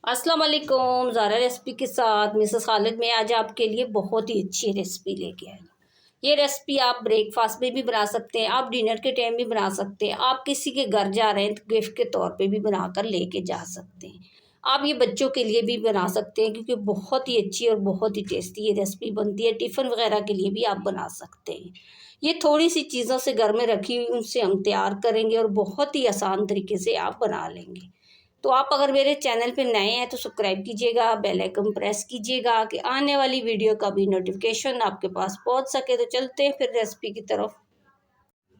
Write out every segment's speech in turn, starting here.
अस्सलाम वालेकुम। ज़ारा रेसिपी के साथ मिसेस खालिद में आज आपके लिए बहुत ही अच्छी रेसिपी लेके आई। ये रेसिपी आप ब्रेकफास्ट में भी बना सकते हैं, आप डिनर के टाइम भी बना सकते हैं, आप किसी के घर जा रहे हैं तो गिफ्ट के तौर पे भी बनाकर लेके जा सकते हैं। आप ये बच्चों के लिए भी बना सकते हैं क्योंकि बहुत ही अच्छी और बहुत ही टेस्टी ये रेसिपी बनती है। टिफ़िन वगैरह के लिए भी आप बना सकते हैं। ये थोड़ी सी चीज़ों से घर में रखी हुई उनसे हम तैयार करेंगे और बहुत ही आसान तरीके से आप बना लेंगे। तो आप अगर मेरे चैनल पे नए हैं तो सब्सक्राइब कीजिएगा, बेल आइकन प्रेस कीजिएगा कि आने वाली वीडियो का भी नोटिफिकेशन आपके पास पहुंच सके। तो चलते हैं फिर रेसिपी की तरफ।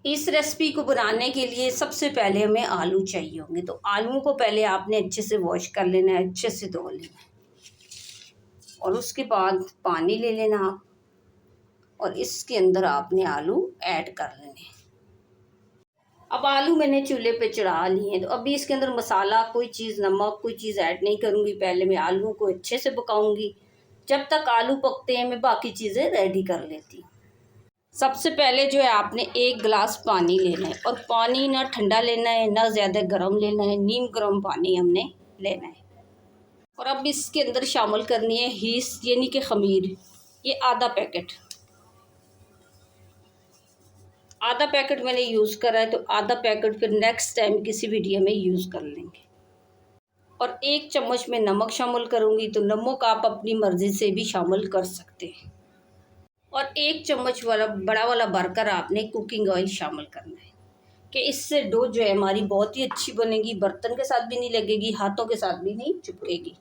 इस रेसिपी को बनाने के लिए सबसे पहले हमें आलू चाहिए होंगे। तो आलूओं को पहले आपने अच्छे से वॉश कर लेना है, अच्छे से धो लेना है और उसके बाद पानी ले लेना आप और इसके अंदर आपने आलू ऐड कर लेने हैं। अब आलू मैंने चूल्हे पे चढ़ा लिए हैं तो अभी इसके अंदर मसाला कोई चीज़, नमक कोई चीज़ ऐड नहीं करूँगी। पहले मैं आलू को अच्छे से पकाऊंगी। जब तक आलू पकते हैं मैं बाकी चीज़ें रेडी कर लेती हूँ। सबसे पहले जो है आपने 1 गिलास पानी लेना है और पानी ना ठंडा लेना है ना ज़्यादा गर्म लेना है, नीम गर्म पानी हमने लेना है। और अब इसके अंदर शामिल करनी है हीस यानी कि खमीर, ये आधा पैकेट मैंने यूज़ करा है। तो आधा पैकेट फिर नेक्स्ट टाइम किसी वीडियो में यूज़ कर लेंगे। और 1 चम्मच में नमक शामिल करूँगी। तो नमक आप अपनी मर्ज़ी से भी शामिल कर सकते हैं। और 1 चम्मच वाला बड़ा वाला भरकर आपने कुकिंग ऑयल शामिल करना है कि इससे डो जो है हमारी बहुत ही अच्छी बनेगी, बर्तन के साथ भी नहीं लगेगी, हाथों के साथ भी नहीं चिपकेगी।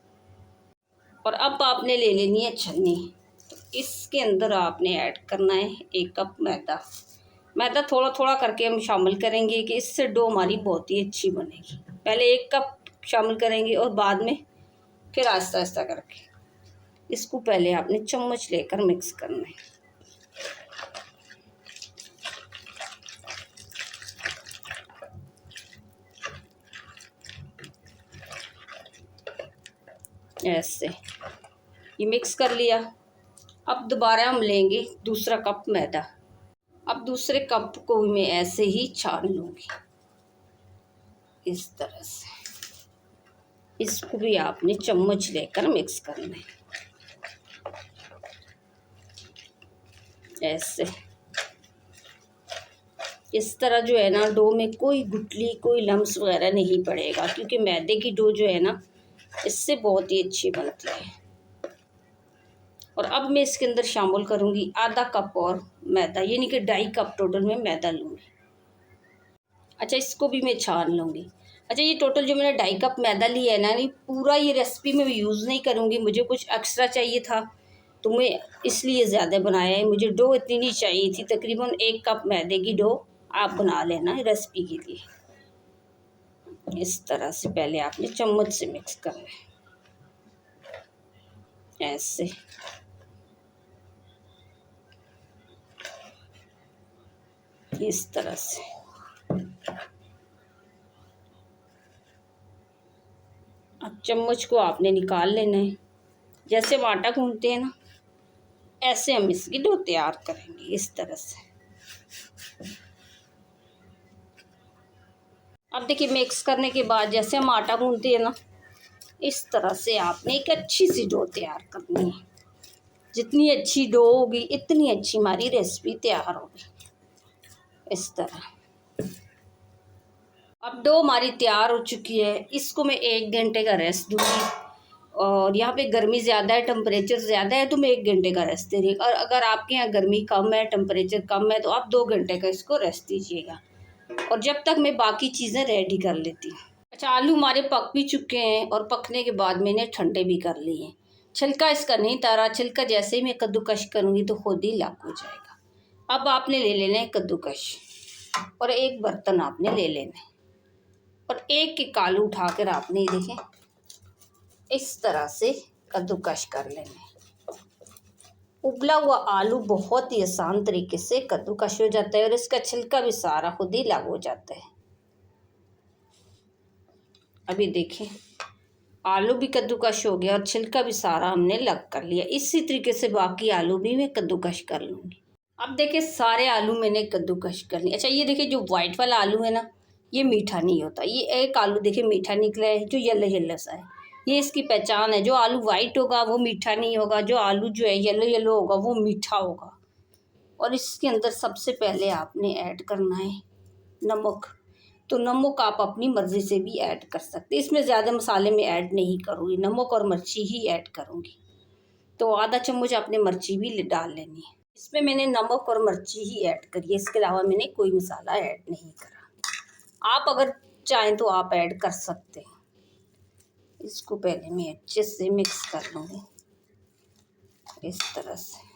और अब आपने ले लेनी है छन्नी। तो इसके अंदर आपने ऐड करना है 1 कप मैदा थोड़ा थोड़ा करके हम शामिल करेंगे कि इससे डो हमारी बहुत ही अच्छी बनेगी। पहले 1 कप शामिल करेंगे और बाद में फिर आहिस्ता आहिस्ता करके इसको पहले आपने चम्मच लेकर मिक्स करना है। ऐसे ये मिक्स कर लिया। अब दोबारा हम लेंगे दूसरा कप मैदा। अब दूसरे कप को मैं ऐसे ही छान लूँगी इस तरह से। इसको भी आपने चम्मच लेकर मिक्स करना है ऐसे। इस तरह जो है ना डो में कोई गुठली कोई लम्स वगैरह नहीं पड़ेगा क्योंकि मैदे की डो जो है ना इससे बहुत ही अच्छी बनती है। और अब मैं इसके अंदर शामिल करूँगी आधा कप और मैदा यानी कि 2.5 कप टोटल में मैदा लूँगी। अच्छा, इसको भी मैं छान लूँगी। अच्छा, ये टोटल जो मैंने 2.5 कप मैदा लिया है ना, ये पूरा ये रेसिपी में यूज़ नहीं करूँगी। मुझे कुछ एक्स्ट्रा चाहिए था तो मैं इसलिए ज़्यादा बनाया है। मुझे डो इतनी नहीं चाहिए थी, तकरीबन 1 कप मैदे की डो आप बना लेना रेसिपी के लिए। इस तरह से पहले आपने चम्मच से मिक्स करना है ऐसे। इस तरह से अब चम्मच को आपने निकाल लेना है। जैसे हम आटा गूंथते हैं ना, ऐसे हम इसकी डो तैयार करेंगे इस तरह से। अब देखिए मिक्स करने के बाद जैसे हम आटा गूंथते हैं ना, इस तरह से आपने एक अच्छी सी डो तैयार करनी है। जितनी अच्छी डो होगी इतनी अच्छी हमारी रेसिपी तैयार होगी इस तरह। अब डो हमारी तैयार हो चुकी है। इसको मैं 1 घंटे का रेस्ट दूंगी। और यहाँ पे गर्मी ज़्यादा है, टेम्परेचर ज़्यादा है तो मैं 1 घंटे का रेस्ट दे रही हूँ। और अगर आपके यहाँ गर्मी कम है, टेम्परेचर कम है तो आप 2 घंटे का इसको रेस्ट दीजिएगा। और जब तक मैं बाकी चीज़ें रेडी कर लेती हूँ। अच्छा, आलू हमारे पक भी चुके हैं और पकने के बाद मैंने ठंडे भी कर लिए हैं। छिलका इसका नहीं तारा, छिलका जैसे ही मैं कद्दूकश करूँगी तो खुद ही लाक हो जाएगा। अब आपने ले लेना है कद्दूकश और एक बर्तन आपने ले लेना है और एक आलू उठाकर आपने ये देखें इस तरह से कद्दूकश कर लेना है। उबला हुआ आलू बहुत ही आसान तरीके से कद्दूकश हो जाता है और इसका छिलका भी सारा खुद ही अलग हो जाता है। अभी देखें आलू भी कद्दूकश हो गया और छिलका भी सारा हमने अलग कर लिया। इसी तरीके से बाकी आलू भी मैं कद्दूकश कर लूँगी। अब देखिए सारे आलू मैंने कद्दूकश कर लिए। अच्छा, ये देखिए जो वाइट वाला आलू है ना, ये मीठा नहीं होता। ये एक आलू देखिए मीठा निकला है जो येलो येलो सा है, ये इसकी पहचान है। जो आलू वाइट होगा वो मीठा नहीं होगा, जो आलू जो है येलो येलो होगा वो मीठा होगा। और इसके अंदर सबसे पहले आपने ऐड करना है नमक। तो नमक आप अपनी मर्ज़ी से भी ऐड कर सकते हैं, इसमें ज़्यादा मसाले में ऐड नहीं करूँगी, नमक और मिर्ची ही ऐड करूँगी। तो आधा चम्मच आपने मिर्ची भी डाल लेनी है। इसमें मैंने नमक और मिर्ची ही ऐड करी है, इसके अलावा मैंने कोई मसाला ऐड नहीं करा। आप अगर चाहें तो आप ऐड कर सकते हैं। इसको पहले मैं अच्छे से मिक्स कर लूँगी इस तरह से।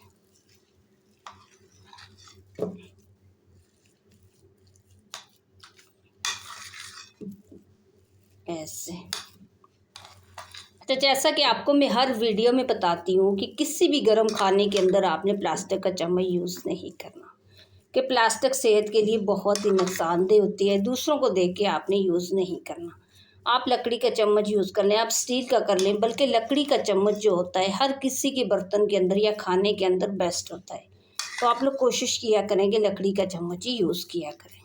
ऐसे। तो जैसा कि आपको मैं हर वीडियो में बताती हूँ कि किसी भी गर्म खाने के अंदर आपने प्लास्टिक का चम्मच यूज़ नहीं करना, कि प्लास्टिक सेहत के लिए बहुत ही नुकसानदेह होती है। दूसरों को देख के आपने यूज़ नहीं करना। आप लकड़ी का चम्मच यूज़ कर लें, आप स्टील का कर लें, बल्कि लकड़ी का चम्मच जो होता है हर किसी के बर्तन के अंदर या खाने के अंदर बेस्ट होता है। तो आप लोग कोशिश किया करें कि लकड़ी का चम्मच ही यूज़ किया करें।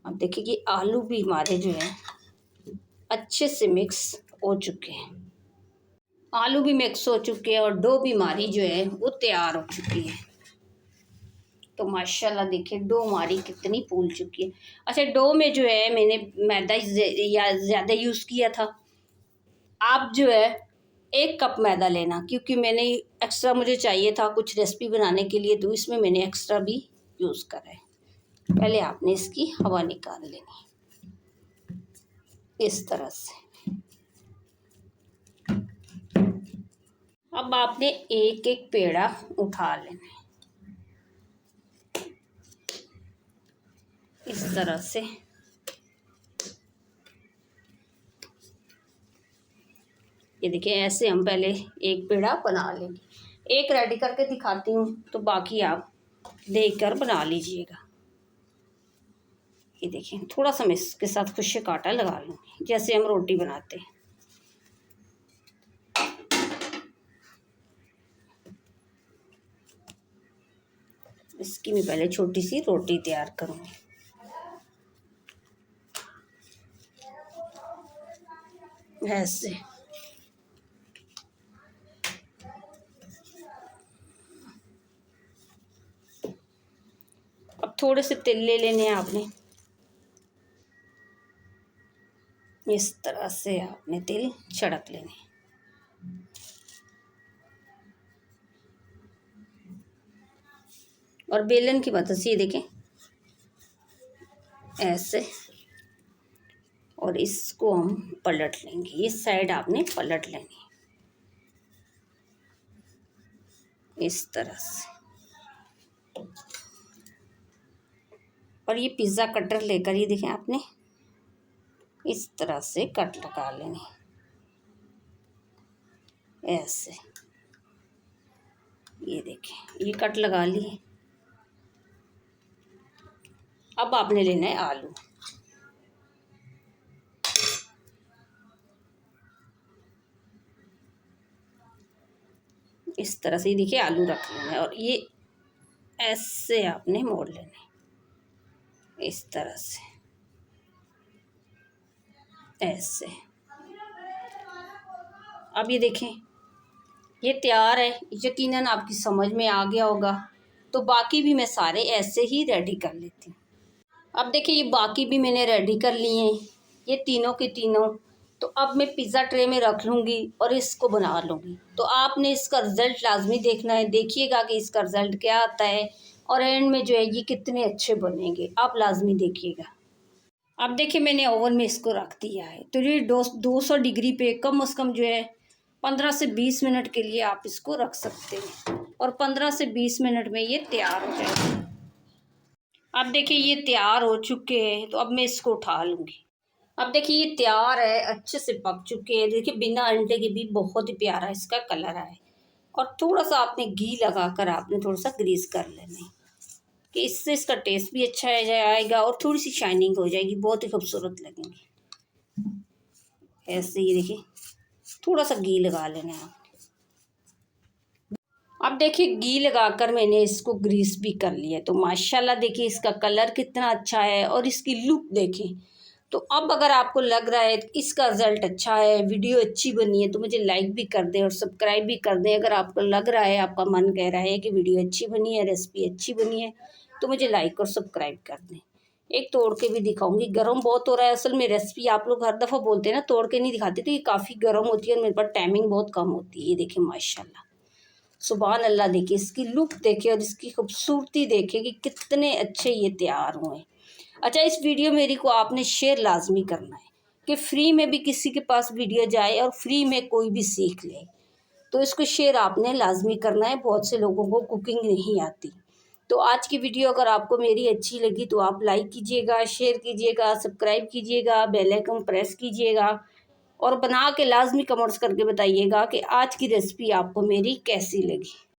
अब देखिए कि आलू भी हमारे जो है अच्छे से मिक्स हो चुके हैं, आलू भी मिक्स हो चुके हैं और डो भी हमारी जो है वो तैयार हो चुकी है। तो माशाल्लाह देखिए डो हमारी कितनी फूल चुकी है। अच्छा, डो में जो है मैंने मैदा या ज़्यादा यूज़ किया था। आप जो है 1 कप मैदा लेना, क्योंकि मैंने एक्स्ट्रा मुझे चाहिए था कुछ रेसिपी बनाने के लिए, तो इसमें मैंने एक्स्ट्रा भी यूज़ करा है। पहले आपने इसकी हवा निकाल लेनी इस तरह से। अब आपने एक एक पेड़ा उठा लेना है इस तरह से। ये देखिए ऐसे हम पहले एक पेड़ा बना लेंगे। एक रेडी करके दिखाती हूँ, तो बाकी आप देखकर बना लीजिएगा। ये देखिए थोड़ा सा मैं इसके साथ खुशक का आटा लगा लूँगी, जैसे हम रोटी बनाते हैं। इसकी मैं पहले छोटी सी रोटी तैयार करूँगी। ऐसे अब थोड़े से तेल ले लेने हैं आपने, इस तरह से आपने तेल छिड़क लेने। और बेलन की मदद से ये देखें ऐसे, और इसको हम पलट लेंगे। इस साइड आपने पलट लेनी इस तरह से। और ये पिज़्ज़ा कटर लेकर ये देखें आपने इस तरह से कट लगा लेनी ऐसे। ये देखें ये कट लगा लिए। अब आपने लेना है आलू। इस तरह से ये देखिए आलू रख लेना है और ये ऐसे आपने मोड़ लेना है इस तरह से ऐसे। अब ये देखें ये तैयार है, यकीनन आपकी समझ में आ गया होगा। तो बाकी भी मैं सारे ऐसे ही रेडी कर लेती हूँ। अब देखिए ये बाकी भी मैंने रेडी कर लिए हैं, ये तीनों के तीनों। तो अब मैं पिज़्ज़ा ट्रे में रख लूँगी और इसको बना लूँगी। तो आपने इसका रिज़ल्ट लाजमी देखना है, देखिएगा कि इसका रिज़ल्ट क्या आता है और एंड में जो है ये कितने अच्छे बनेंगे, आप लाजमी देखिएगा। अब देखिए मैंने ओवन में इसको रख दिया है, तो ये 200 डिग्री पे कम से कम जो है 15 से 20 मिनट के लिए आप इसको रख सकते हैं और 15 से 20 मिनट में ये तैयार हो जाएगा। अब देखिए ये तैयार हो चुके हैं, तो अब मैं इसको उठा लूँगी। अब देखिए ये तैयार है, अच्छे से पक चुके हैं। देखिए बिना अंडे के भी बहुत ही प्यारा इसका कलर आए। और थोड़ा सा आपने घी लगाकर आपने थोड़ा सा ग्रीस कर लेना है, कि इससे इसका टेस्ट भी अच्छा आएगा और थोड़ी सी शाइनिंग हो जाएगी, बहुत ही खूबसूरत लगेंगी। ऐसे ही देखिए थोड़ा सा घी लगा लेना है आप। अब देखिए घी लगाकर मैंने इसको ग्रीस भी कर लिया, तो माशाल्लाह देखिए इसका कलर कितना अच्छा है और इसकी लुक देखें। तो अब अगर आपको लग रहा है इसका रिज़ल्ट अच्छा है, वीडियो अच्छी बनी है, तो मुझे लाइक भी कर दें और सब्सक्राइब भी कर दें। अगर आपको लग रहा है, आपका मन कह रहा है कि वीडियो अच्छी बनी है, रेसिपी अच्छी बनी है, तो मुझे लाइक और सब्सक्राइब कर दें। एक तोड़ के भी दिखाऊंगी, गर्म बहुत हो रहा है असल में। रेसिपी आप लोग हर दफ़ा बोलते हैं ना तोड़ के नहीं दिखाते, तो ये काफ़ी गर्म होती है और मेरे पास टाइमिंग बहुत कम होती है। ये देखिए माशाल्लाह, सुभान अल्लाह, देखिए इसकी लुक देखिए और इसकी खूबसूरती देखिए कि कितने अच्छे ये तैयार हुए। अच्छा, इस वीडियो मेरी को आपने शेयर लाजमी करना है कि फ्री में भी किसी के पास वीडियो जाए और फ्री में कोई भी सीख ले, तो इसको शेयर आपने लाजमी करना है। बहुत से लोगों को कुकिंग नहीं आती। तो आज की वीडियो अगर आपको मेरी अच्छी लगी तो आप लाइक कीजिएगा, शेयर कीजिएगा, सब्सक्राइब कीजिएगा, बेल आइकन प्रेस कीजिएगा और बना के लाजमी कमेंट्स करके बताइएगा कि आज की रेसिपी आपको मेरी कैसी लगी।